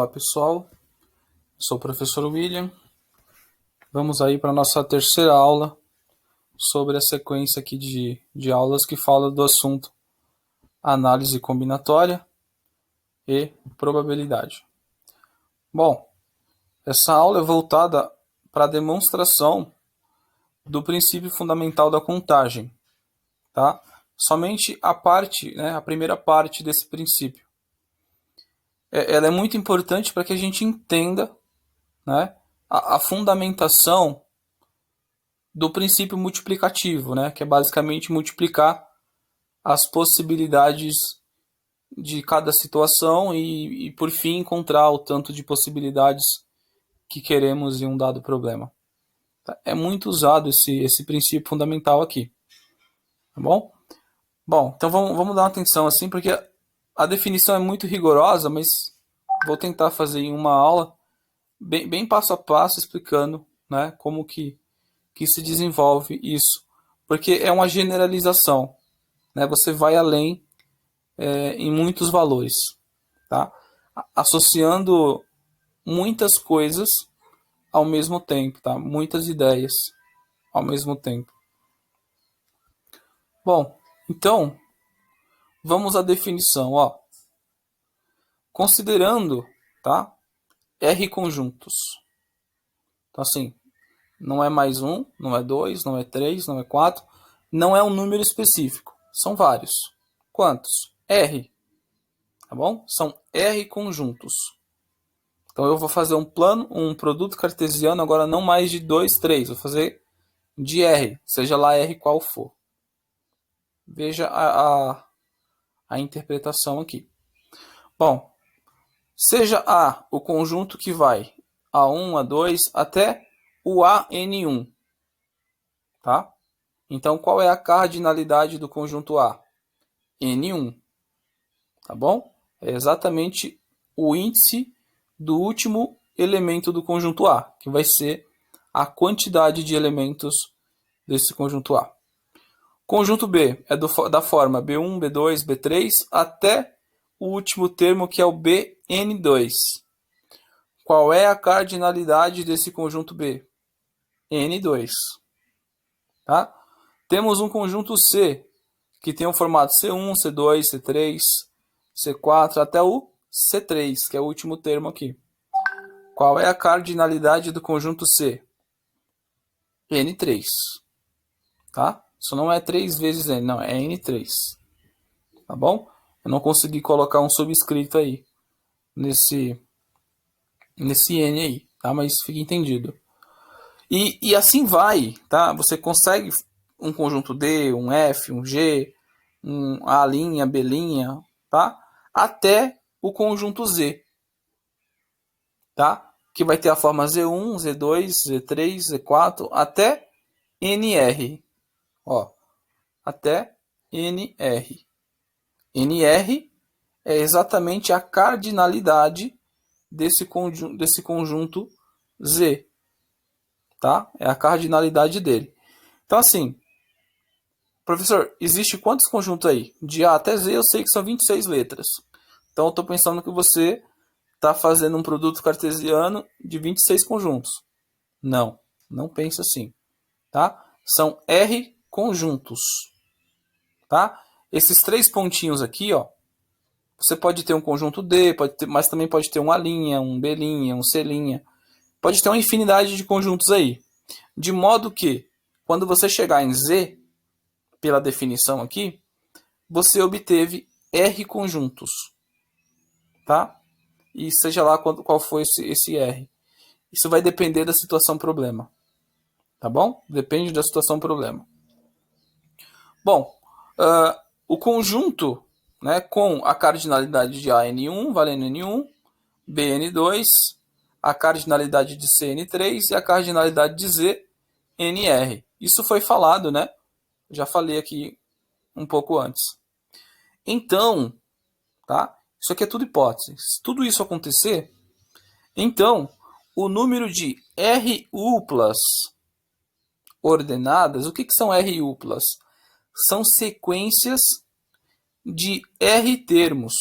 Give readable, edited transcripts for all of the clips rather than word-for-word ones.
Olá pessoal, sou o professor William. Vamos aí para a nossa terceira aula sobre a sequência aqui de aulas que fala do assunto análise combinatória e probabilidade. Bom, essa aula é voltada para a demonstração do princípio fundamental da contagem, tá? Somente a parte, a primeira parte desse princípio. Ela é muito importante para que a gente entenda, né, a fundamentação do princípio multiplicativo, que é basicamente multiplicar as possibilidades de cada situação e por fim, encontrar o tanto de possibilidades que queremos em um dado problema. É muito usado esse princípio fundamental aqui. Tá bom? Bom, então vamos dar uma atenção assim, porque a definição é muito rigorosa, mas vou tentar fazer em uma aula bem passo a passo, explicando, como que se desenvolve isso. Porque é uma generalização. Você vai além em muitos valores. Tá? Associando muitas coisas ao mesmo tempo. Tá? Muitas ideias ao mesmo tempo. Bom, então, vamos à definição. Considerando, tá, R conjuntos. Então, assim, não é mais um, não é dois, não é três, não é quatro. Não é um número específico. São vários. Quantos? R. Tá bom? São R conjuntos. Então eu vou fazer um produto cartesiano, agora não mais de 2, 3. Vou fazer de R, seja lá R qual for. Veja a interpretação aqui. Bom, seja A o conjunto que vai A1, A2, até o AN1. Tá? Então, qual é a cardinalidade do conjunto A? N1. Tá bom? É exatamente o índice do último elemento do conjunto A, que vai ser a quantidade de elementos desse conjunto A. Conjunto B é da forma B1, B2, B3, até o último termo, que é o BN2. Qual é a cardinalidade desse conjunto B? N2. Tá? Temos um conjunto C, que tem o formato C1, C2, C3, C4, até o C3, que é o último termo aqui. Qual é a cardinalidade do conjunto C? N3. Tá? Isso não é 3 vezes N, não, é N3. Tá bom? Eu não consegui colocar um subscrito aí, nesse N aí, tá? Mas fica entendido. E assim vai, tá? Você consegue um conjunto D, um F, um G, um A', B', tá? Até o conjunto Z, tá? Que vai ter a forma Z1, Z2, Z3, Z4, até NR. Até NR. NR é exatamente a cardinalidade desse conjunto Z. Tá? É a cardinalidade dele. Então, assim, professor, existe quantos conjuntos aí? De A até Z eu sei que são 26 letras. Então, eu estou pensando que você está fazendo um produto cartesiano de 26 conjuntos. Não, não pensa assim. Tá? São R conjuntos. Tá? Esses 3 pontinhos aqui, você pode ter um conjunto D, mas também pode ter um A', um B', um C'. Pode ter uma infinidade de conjuntos aí. De modo que, quando você chegar em Z, pela definição aqui, você obteve R conjuntos. Tá? E seja lá qual for esse R. Isso vai depender da situação problema. Tá bom? Depende da situação problema. Bom, o conjunto, com a cardinalidade de A N1, valendo N1, B N2, a cardinalidade de C N3 e a cardinalidade de Z NR. Isso foi falado, Já falei aqui um pouco antes. Então, tá? Isso aqui é tudo hipótese. Se tudo isso acontecer, então, o número de RUplas ordenadas, o que são RUplas? São sequências de R termos,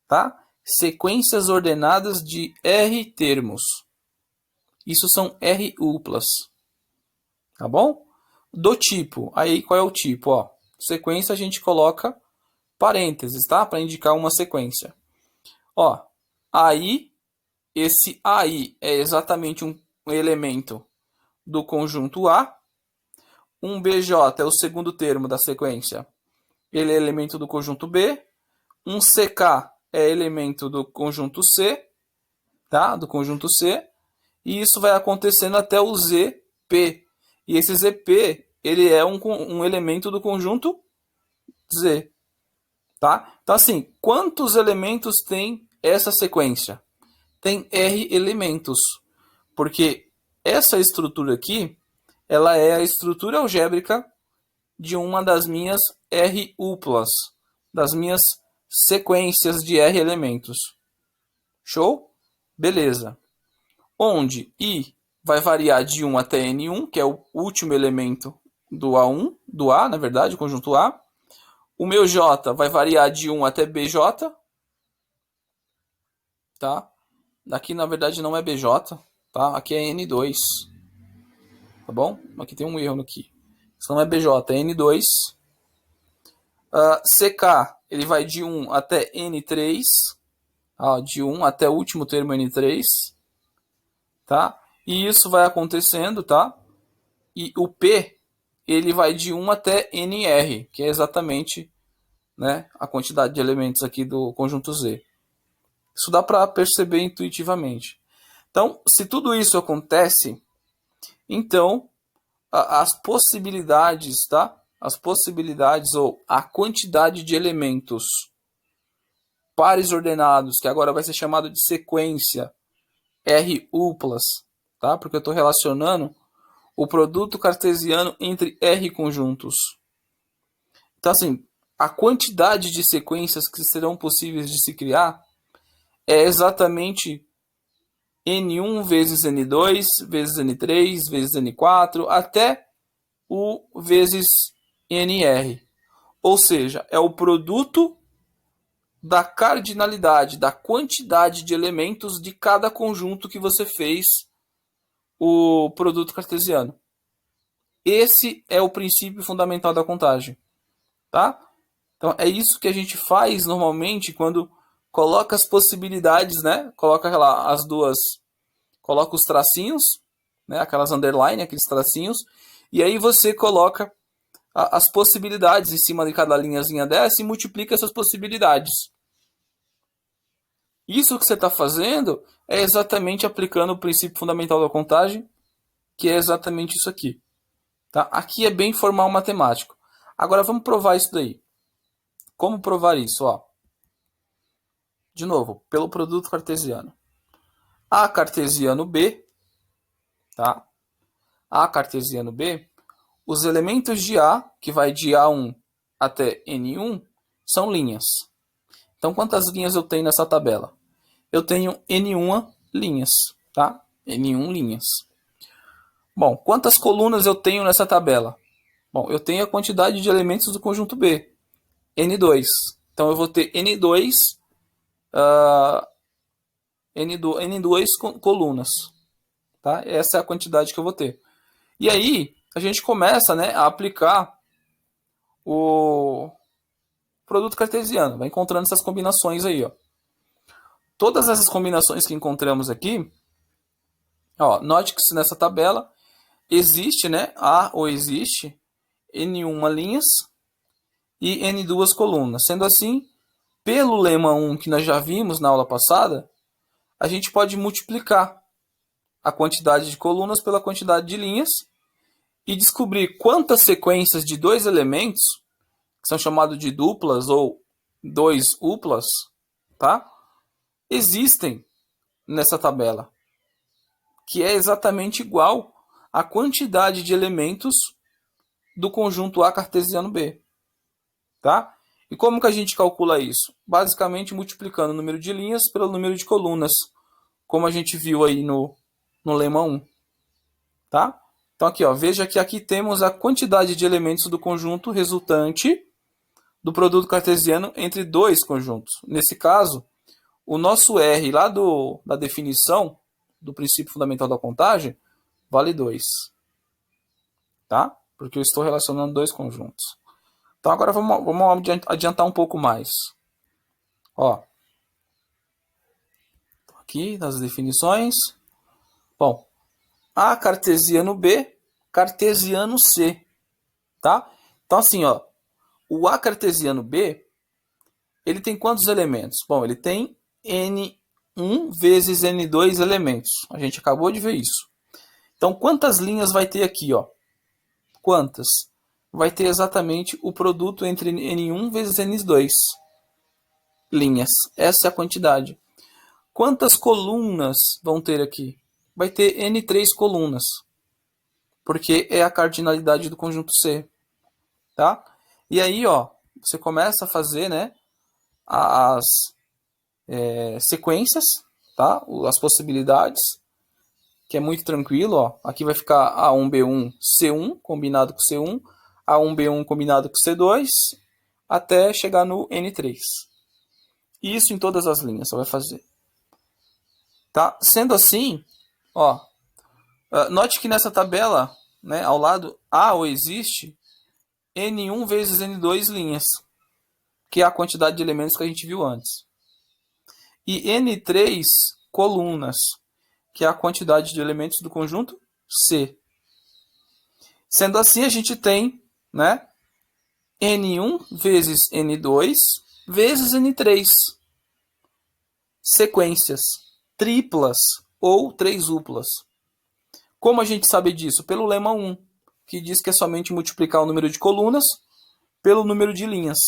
tá? sequências ordenadas de R termos. Isso são R uplas. Tá bom? Do tipo, aí qual é o tipo? Ó, sequência a gente coloca parênteses, tá? Para indicar uma sequência. Ó, aí, esse aí é exatamente um elemento do conjunto A. Um BJ é o segundo termo da sequência. Ele é elemento do conjunto B. Um CK é elemento do conjunto C, tá? Do conjunto C. E isso vai acontecendo até o ZP. E esse ZP, ele é um elemento do conjunto Z, tá? Então, assim, quantos elementos tem essa sequência? Tem R elementos, porque essa estrutura aqui, ela é a estrutura algébrica de uma das minhas R uplas, das minhas sequências de R elementos. Show? Beleza. Onde I vai variar de 1 até N1, que é o último elemento do A1, do A, na verdade, o conjunto A. O meu J vai variar de 1 até BJ. Tá? Aqui, na verdade, não é BJ, tá? Aqui é N2. Tá bom? Aqui tem um erro aqui. Isso não é BJ, é N2. CK, ele vai de 1 até N3. De 1 até o último termo N3. Tá? E isso vai acontecendo, tá? E o P, ele vai de 1 até NR, que é exatamente, né, a quantidade de elementos aqui do conjunto Z. Isso dá para perceber intuitivamente. Então, se tudo isso acontece, então as possibilidades, tá? As possibilidades ou a quantidade de elementos pares ordenados, que agora vai ser chamado de sequência R uplas, tá? Porque eu estou relacionando o produto cartesiano entre R conjuntos. Então, assim, a quantidade de sequências que serão possíveis de se criar é exatamente N1 vezes N2, vezes N3, vezes N4, até o vezes NR. Ou seja, é o produto da cardinalidade, da quantidade de elementos de cada conjunto que você fez o produto cartesiano. Esse é o princípio fundamental da contagem, tá? Então é isso que a gente faz normalmente quando coloca as possibilidades, né? Coloca lá as duas, coloca os tracinhos, né? Aquelas underline, aqueles tracinhos, e aí você coloca as possibilidades em cima de cada linhazinha dessa e multiplica essas possibilidades. Isso que você está fazendo é exatamente aplicando o princípio fundamental da contagem, que é exatamente isso aqui. Tá? Aqui é bem formal matemático. Agora vamos provar isso daí. Como provar isso? Ó. De novo, pelo produto cartesiano. A cartesiano B, tá? A cartesiano B, os elementos de A, que vai de A1 até N1, são linhas. Então, quantas linhas eu tenho nessa tabela? Eu tenho N1 linhas, tá? N1 linhas. Bom, quantas colunas eu tenho nessa tabela? Bom, eu tenho a quantidade de elementos do conjunto B, N2. Então, eu vou ter N2 colunas. Tá? Essa é a quantidade que eu vou ter. E aí, a gente começa, né, a aplicar o produto cartesiano. Vai encontrando essas combinações aí. Ó. Todas essas combinações que encontramos aqui, ó, note que nessa tabela existe, né, existe N1 linhas e N2 colunas. Sendo assim, pelo lema 1 que nós já vimos na aula passada, a gente pode multiplicar a quantidade de colunas pela quantidade de linhas e descobrir quantas sequências de dois elementos, que são chamados de duplas ou dois uplas, tá? Existem nessa tabela, que é exatamente igual à quantidade de elementos do conjunto A cartesiano B. Tá? E como que a gente calcula isso? Basicamente multiplicando o número de linhas pelo número de colunas, como a gente viu aí no lema 1. Tá? Então aqui, ó, veja que aqui temos a quantidade de elementos do conjunto resultante do produto cartesiano entre dois conjuntos. Nesse caso, o nosso R lá da definição do princípio fundamental da contagem vale 2. Tá? Porque eu estou relacionando dois conjuntos. Então agora vamos adiantar um pouco mais. Ó, aqui nas definições. Bom, A cartesiano B, cartesiano C. Tá? Então assim, ó, o A cartesiano B, ele tem quantos elementos? Bom, ele tem N1 vezes N2 elementos. A gente acabou de ver isso. Então, quantas linhas vai ter aqui, ó? Quantas? Vai ter exatamente o produto entre N1 vezes N2 linhas. Essa é a quantidade. Quantas colunas vão ter aqui? Vai ter N3 colunas, porque é a cardinalidade do conjunto C. Tá? E aí, ó, você começa a fazer, né, as sequências, tá? As possibilidades, que é muito tranquilo, ó. Aqui vai ficar A1B1 C1 combinado com C1, A1B1 combinado com C2, até chegar no N3. E isso em todas as linhas você vai fazer. Tá? Sendo assim, ó, note que nessa tabela, né, ao lado há ou existe N1 vezes N2 linhas, que é a quantidade de elementos que a gente viu antes. E N3 colunas, que é a quantidade de elementos do conjunto C. Sendo assim, a gente tem, né, N1 vezes N2 vezes N3. Sequências triplas ou trêsuplas. Como a gente sabe disso? Pelo lema 1, que diz que é somente multiplicar o número de colunas pelo número de linhas.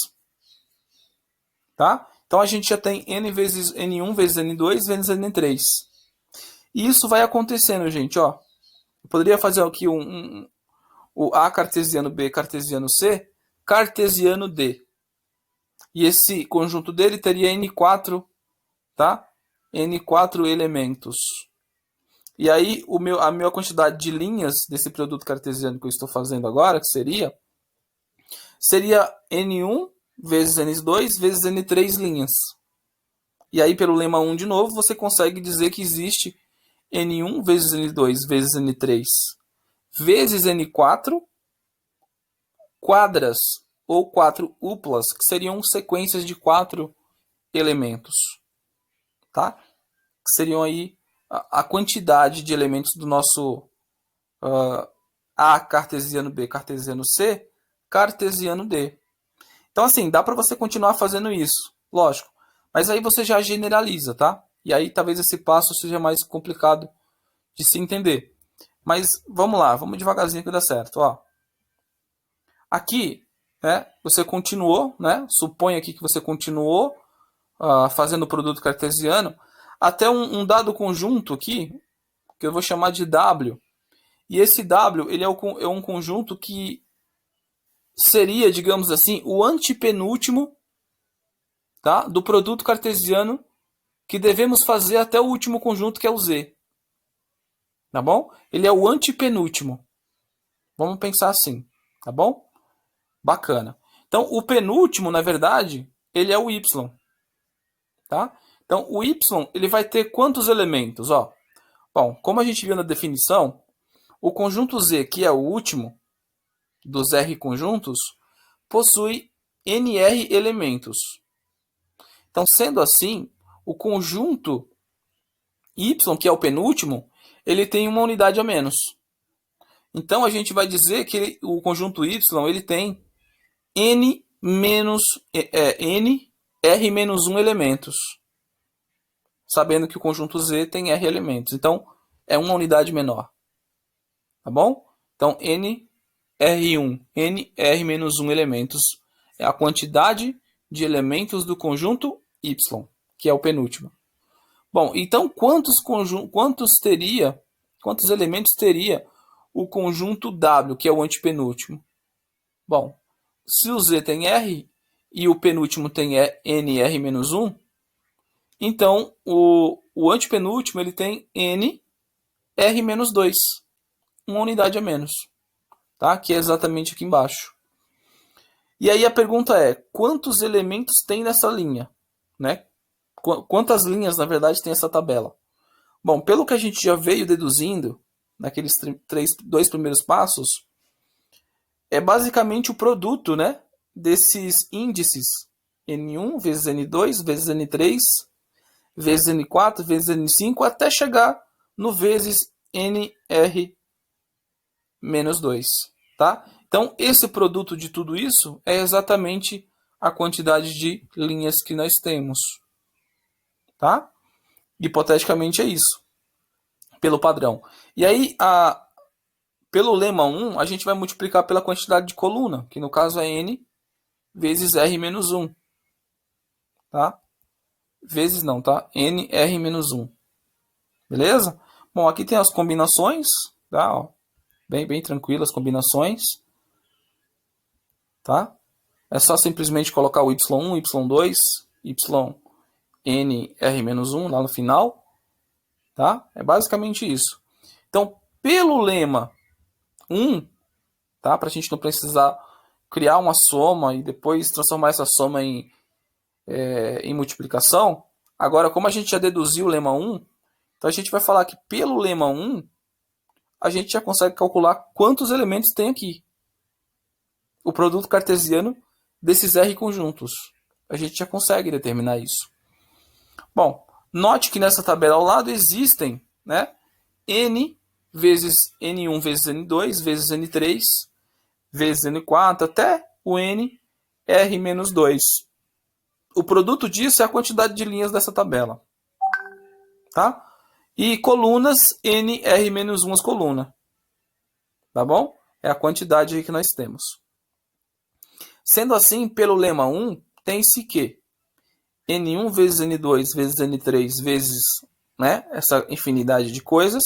Tá? Então a gente já tem N vezes N1 vezes N2 vezes N3. E isso vai acontecendo, gente. Ó. Eu poderia fazer aqui o A cartesiano B cartesiano C cartesiano D. E esse conjunto dele teria N4, tá? N4 elementos. E aí a minha quantidade de linhas desse produto cartesiano que eu estou fazendo agora, que seria N1 vezes N2 vezes N3 linhas. E aí, pelo lema 1 de novo, você consegue dizer que existe N1 vezes N2 vezes N3 vezes N4 quadras ou quadruplas, que seriam sequências de 4 elementos. Tá? Que seriam aí a quantidade de elementos do nosso A cartesiano B cartesiano C cartesiano D. Então, assim, dá para você continuar fazendo isso, lógico. Mas aí você já generaliza, tá? E aí talvez esse passo seja mais complicado de se entender. Mas vamos lá, vamos devagarzinho que dá certo. Ó. Aqui, né, você continuou, né? Suponha aqui que você continuou fazendo o produto cartesiano até um dado conjunto aqui, que eu vou chamar de W. E esse W ele é um conjunto que seria, digamos assim, o antepenúltimo, tá, do produto cartesiano que devemos fazer até o último conjunto, que é o Z. Tá bom? Ele é o antepenúltimo. Vamos pensar assim, tá bom? Bacana. Então, o penúltimo, na verdade, ele é o Y. Tá? Então, o Y ele vai ter quantos elementos? Ó, bom, como a gente viu na definição, o conjunto Z, que é o último dos R conjuntos, possui NR elementos. Então, sendo assim, o conjunto Y, que é o penúltimo, ele tem uma unidade a menos. Então, a gente vai dizer que o conjunto Y ele tem N R menos 1 elementos. Sabendo que o conjunto Z tem R elementos. Então, é uma unidade menor. Tá bom? Então, NR1, NR menos 1 elementos é a quantidade de elementos do conjunto Y, que é o penúltimo. Bom, então quantos elementos teria o conjunto W, que é o antepenúltimo? Bom, se o Z tem R e o penúltimo tem NR menos 1, então o antepenúltimo ele tem NR menos 2, uma unidade a menos, tá? Que é exatamente aqui embaixo. E aí a pergunta é, quantos elementos tem nessa linha? Né? Quantas linhas, na verdade, tem essa tabela? Bom, pelo que a gente já veio deduzindo naqueles dois primeiros passos, é basicamente o produto, né, desses índices N1 vezes N2 vezes N3 vezes N4 vezes N5 até chegar no vezes NR menos 2, tá? Então, esse produto de tudo isso é exatamente a quantidade de linhas que nós temos, tá? Hipoteticamente é isso, pelo padrão. E aí, pelo lema 1, a gente vai multiplicar pela quantidade de coluna, que no caso é N vezes R menos 1, tá? Vezes não, tá? NR menos 1, beleza? Bom, aqui tem as combinações, tá? Ó, bem tranquilas as combinações, tá? É só simplesmente colocar o y1, y2, nr-1 lá no final, tá? É basicamente isso. Então, pelo lema 1, tá? Para a gente não precisar criar uma soma e depois transformar essa soma em multiplicação, agora, como a gente já deduziu o lema 1, então a gente vai falar que pelo lema 1, a gente já consegue calcular quantos elementos tem aqui. O produto cartesiano desses R conjuntos. A gente já consegue determinar isso. Bom, note que nessa tabela ao lado existem, né, N vezes N1 vezes N2 vezes N3 vezes N4 até o N R menos 2. O produto disso é a quantidade de linhas dessa tabela. Tá? E colunas N R menos 1 as colunas. Tá bom? É a quantidade aí que nós temos. Sendo assim, pelo lema 1, tem-se que N1 vezes N2 vezes N3 vezes, né, essa infinidade de coisas,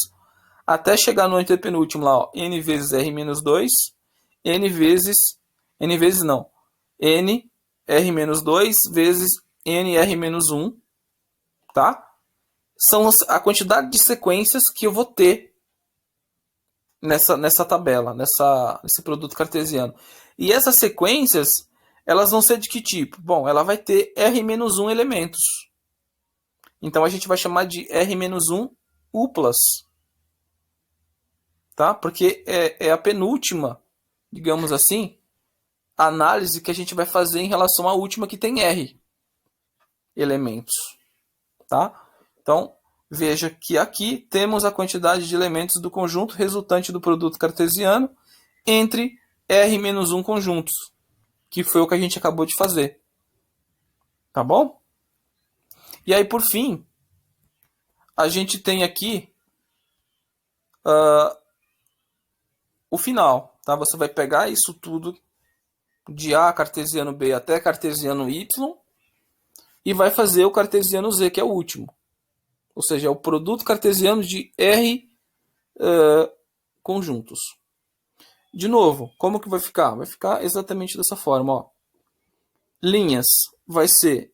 até chegar no antepenúltimo lá, ó, N vezes R menos 2, N vezes não, N R menos 2 vezes NR menos 1, tá? São a quantidade de sequências que eu vou ter nessa tabela, nesse produto cartesiano. E essas sequências, elas vão ser de que tipo? Bom, ela vai ter R-1 elementos. Então, a gente vai chamar de R-1 uplas. Tá? Porque é a penúltima, digamos assim, análise que a gente vai fazer em relação à última que tem R elementos. Tá? Então, veja que aqui temos a quantidade de elementos do conjunto resultante do produto cartesiano entre R-1 conjuntos, que foi o que a gente acabou de fazer. Tá bom? E aí, por fim, a gente tem aqui o final. Tá? Você vai pegar isso tudo de A cartesiano B até cartesiano Y e vai fazer o cartesiano Z, que é o último. Ou seja, é o produto cartesiano de R conjuntos. De novo, como que vai ficar? Vai ficar exatamente dessa forma. Ó. Linhas vai ser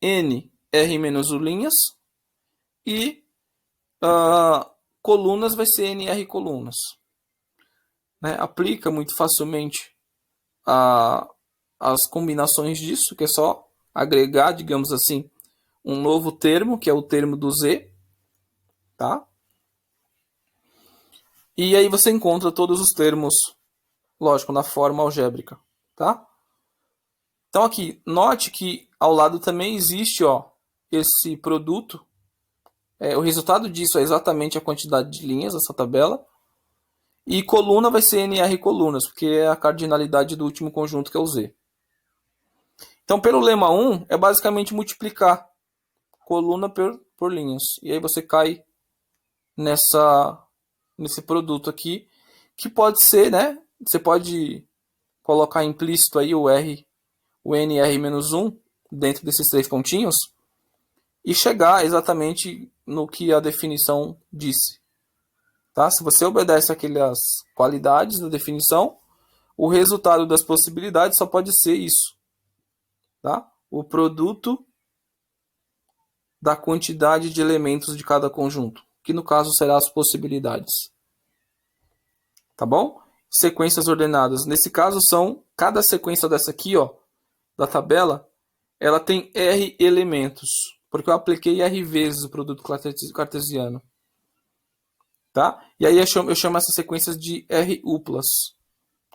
N R menos U linhas e colunas vai ser NR colunas. Né? Aplica muito facilmente as combinações disso, que é só agregar, digamos assim, um novo termo, que é o termo do Z. Tá? E aí você encontra todos os termos, lógico, na forma algébrica. Tá? Então aqui, note que ao lado também existe esse produto. O resultado disso é exatamente a quantidade de linhas dessa tabela. E coluna vai ser NR colunas, porque é a cardinalidade do último conjunto, que é o Z. Então, pelo lema 1, é basicamente multiplicar coluna por linhas. E aí você cai nesse produto aqui, que pode ser, né? Você pode colocar implícito aí o NR-1 dentro desses 3 pontinhos e chegar exatamente no que a definição disse. Tá? Se você obedece aquelas qualidades da definição, o resultado das possibilidades só pode ser isso. Tá? O produto da quantidade de elementos de cada conjunto, que no caso será as possibilidades. Tá bom? Sequências ordenadas. Nesse caso são, cada sequência dessa aqui, da tabela, ela tem R elementos. porque eu apliquei R vezes o produto cartesiano. Tá? E aí eu chamo essas sequências de R uplas.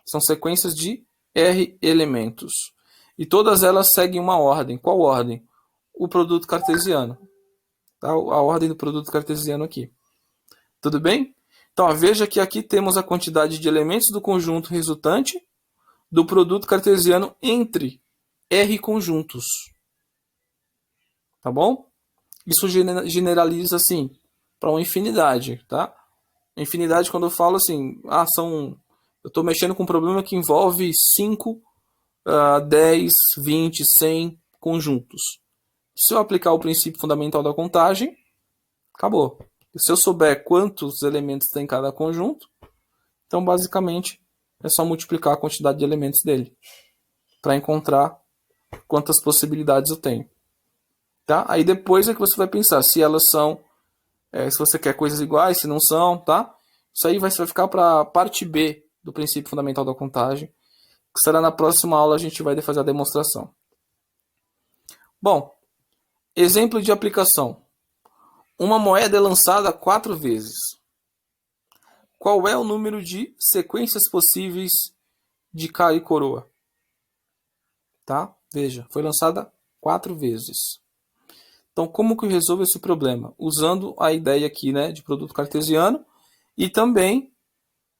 São sequências de R elementos. E todas elas seguem uma ordem. Qual ordem? O produto cartesiano. Tá? A ordem do produto cartesiano aqui. Tudo bem? Então, veja que aqui temos a quantidade de elementos do conjunto resultante do produto cartesiano entre R conjuntos. Tá bom? Isso generaliza assim para uma infinidade, tá? Infinidade, quando eu falo assim, eu estou mexendo com um problema que envolve 5, 10, 20, 100 conjuntos. Se eu aplicar o princípio fundamental da contagem, acabou. E se eu souber quantos elementos tem cada conjunto, então basicamente é só multiplicar a quantidade de elementos dele para encontrar quantas possibilidades eu tenho. Tá? Aí depois é que você vai pensar se elas são, se você quer coisas iguais, se não são, tá? Isso aí vai ficar para a parte B do princípio fundamental da contagem, que será na próxima aula a gente vai fazer a demonstração. Bom, exemplo de aplicação. Uma moeda é lançada 4 vezes. Qual é o número de sequências possíveis de cara e coroa? Tá? Veja, foi lançada 4 vezes. Então, como que eu resolvo esse problema? Usando a ideia aqui, né, de produto cartesiano e também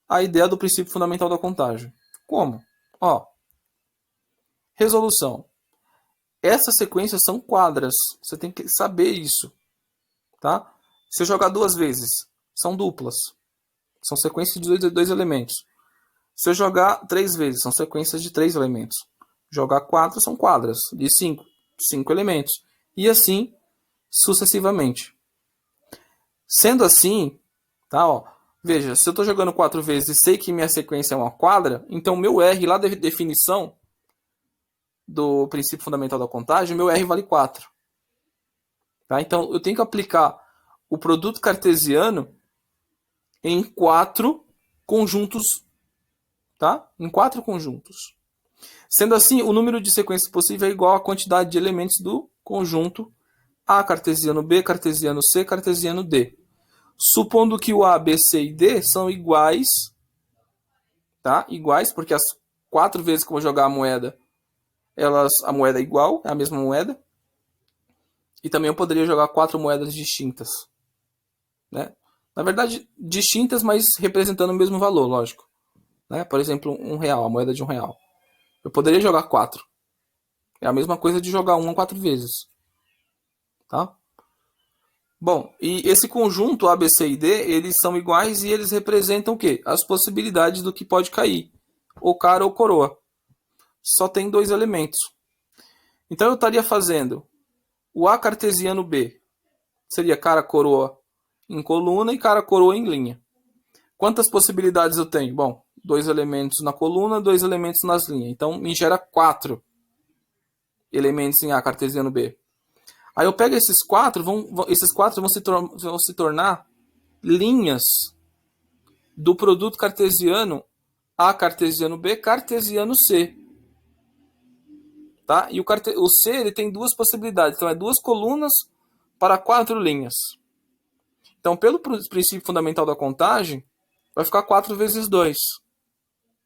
a ideia do princípio fundamental da contagem. Como? Ó, resolução. Essas sequências são quadras. Você tem que saber isso. Tá? Se eu jogar 2 vezes, são duplas. São sequências de 2 elementos. Se eu jogar 3 vezes, são sequências de 3 elementos. Jogar 4 são quadras de 5 elementos. E assim sucessivamente. Sendo assim, tá, ó, veja, se eu estou jogando 4 vezes e sei que minha sequência é uma quadra, então meu R lá da definição do princípio fundamental da contagem, meu R vale 4. Tá? Então eu tenho que aplicar o produto cartesiano em 4 conjuntos. Tá? Em 4 conjuntos. Sendo assim, o número de sequências possível é igual à quantidade de elementos do conjunto A cartesiano B, cartesiano C, cartesiano D. Supondo que o A, B, C e D são iguais, tá? Iguais, porque as 4 vezes que eu vou jogar a moeda, a moeda é igual, é a mesma moeda. E também eu poderia jogar 4 moedas distintas, né? Na verdade, distintas, mas representando o mesmo valor, lógico. Né? Por exemplo, R$1, a moeda de R$1. Eu poderia jogar 4. É a mesma coisa de jogar 1 4 vezes. Tá? Bom, e esse conjunto A, B, C e D, eles são iguais e eles representam o quê? As possibilidades do que pode cair. Ou cara ou coroa. Só tem 2 elementos. Então eu estaria fazendo o A cartesiano B. Seria cara coroa em coluna e cara coroa em linha. Quantas possibilidades eu tenho? Bom, 2 elementos na coluna, 2 elementos nas linhas. Então me gera 4 elementos em A cartesiano B. Aí eu pego esses 4, esses 4 vão se tornar linhas do produto cartesiano A cartesiano B, cartesiano C. Tá? E o C ele tem 2 possibilidades. Então é 2 colunas para 4 linhas. Então, pelo princípio fundamental da contagem, vai ficar 4 vezes 2.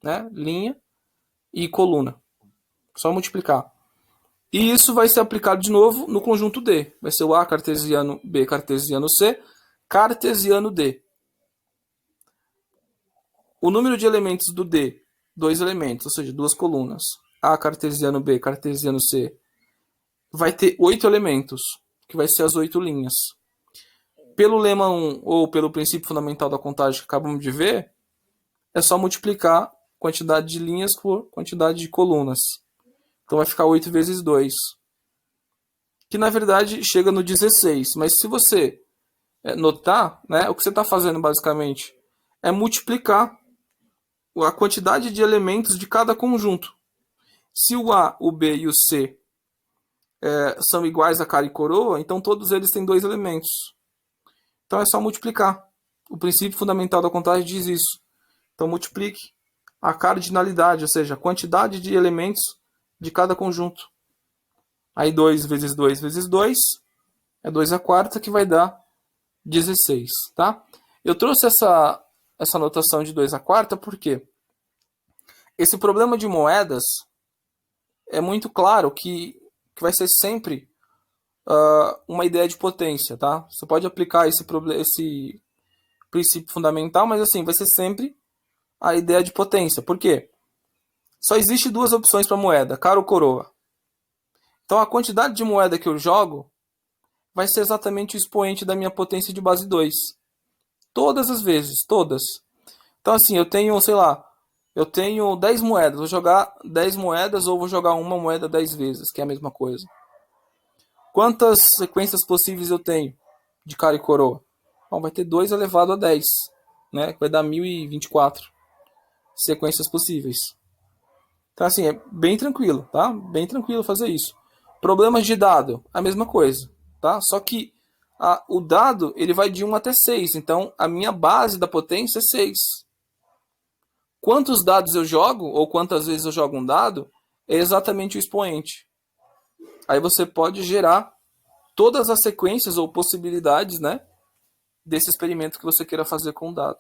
Né? Linha e coluna. Só multiplicar. E isso vai ser aplicado de novo no conjunto D. Vai ser o A cartesiano B, cartesiano C, cartesiano D. O número de elementos do D, 2 elementos, ou seja, 2 colunas. A cartesiano B, cartesiano C, vai ter 8 elementos, que vai ser as 8 linhas. Pelo lema 1, ou pelo princípio fundamental da contagem que acabamos de ver, é só multiplicar quantidade de linhas por quantidade de colunas. Então vai ficar 8 vezes 2. Que na verdade chega no 16. Mas se você notar, né, o que você está fazendo basicamente é multiplicar a quantidade de elementos de cada conjunto. Se o A, o B e o C são iguais a cara e coroa, então todos eles têm 2 elementos. Então é só multiplicar. O princípio fundamental da contagem diz isso. Então multiplique a cardinalidade, ou seja, a quantidade de elementos de cada conjunto. Aí 2 vezes 2 vezes 2 é 2 à quarta, que vai dar 16, tá? Eu trouxe essa notação de 2 à quarta porque esse problema de moedas é muito claro que vai ser sempre uma ideia de potência, tá? Você pode aplicar esse princípio fundamental, mas assim, vai ser sempre a ideia de potência. Por quê? Só existe duas opções para moeda, cara ou coroa. Então a quantidade de moeda que eu jogo vai ser exatamente o expoente da minha potência de base 2. Todas as vezes, todas. Então assim, eu tenho, sei lá, eu tenho 10 moedas, vou jogar 10 moedas ou vou jogar uma moeda 10 vezes, que é a mesma coisa. Quantas sequências possíveis eu tenho de cara e coroa? Bom, vai ter 2 elevado a 10, né? Vai dar 1024 sequências possíveis. Então, assim, é bem tranquilo, tá? Bem tranquilo fazer isso. Problemas de dado, a mesma coisa, tá? Só que o dado, ele vai de 1 até 6. Então, a minha base da potência é 6. Quantos dados eu jogo, ou quantas vezes eu jogo um dado, é exatamente o expoente. Aí você pode gerar todas as sequências ou possibilidades, né, desse experimento que você queira fazer com o dado.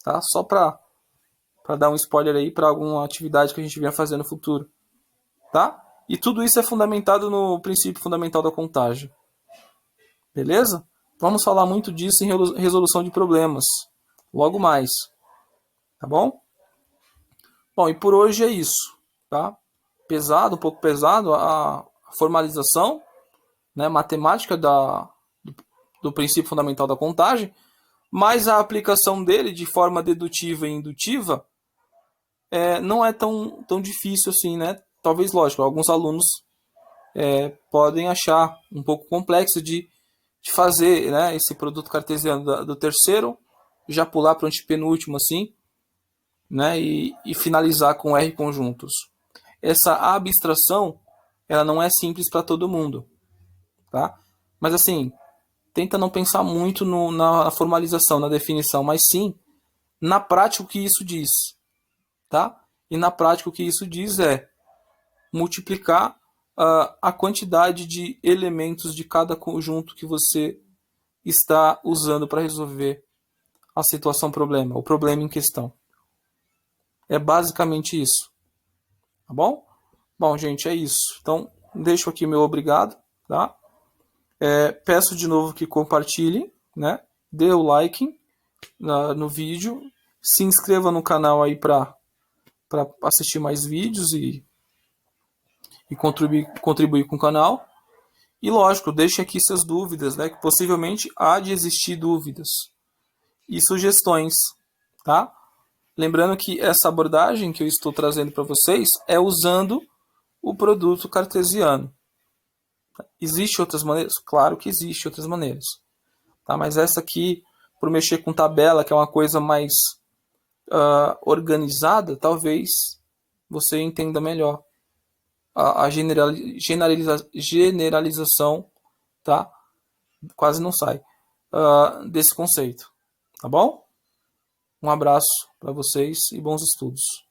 Tá? Só para dar um spoiler aí para alguma atividade que a gente venha fazer no futuro. Tá? E tudo isso é fundamentado no princípio fundamental da contagem. Beleza? Vamos falar muito disso em resolução de problemas. Logo mais. Tá bom? Bom, e por hoje é isso. Tá? Pesado, um pouco pesado a formalização, né, matemática do princípio fundamental da contagem, mas a aplicação dele de forma dedutiva e indutiva não é tão difícil assim, né? Talvez, lógico, alguns alunos podem achar um pouco complexo de fazer, né, esse produto cartesiano do terceiro, já pular para o antepenúltimo assim, né, e finalizar com R conjuntos. Essa abstração, ela não é simples para todo mundo, tá? Mas assim, tenta não pensar muito na formalização, na definição, mas sim na prática o que isso diz, tá? E na prática o que isso diz é multiplicar a quantidade de elementos de cada conjunto que você está usando para resolver a situação problema, o problema em questão. É basicamente isso, tá bom? Bom, gente, é isso. Então, deixo aqui meu obrigado, tá? Peço de novo que compartilhem, né? Dê o like no vídeo, se inscreva no canal aí para assistir mais vídeos e contribuir com o canal. E lógico, deixe aqui suas dúvidas, né? Que possivelmente há de existir dúvidas e sugestões, tá? Lembrando que essa abordagem que eu estou trazendo para vocês é usando o produto cartesiano. Existem outras maneiras? Claro que existem outras maneiras. Tá? Mas essa aqui, por mexer com tabela, que é uma coisa mais organizada, talvez você entenda melhor a generalização, tá? Quase não sai, desse conceito. Tá bom? Um abraço para vocês e bons estudos.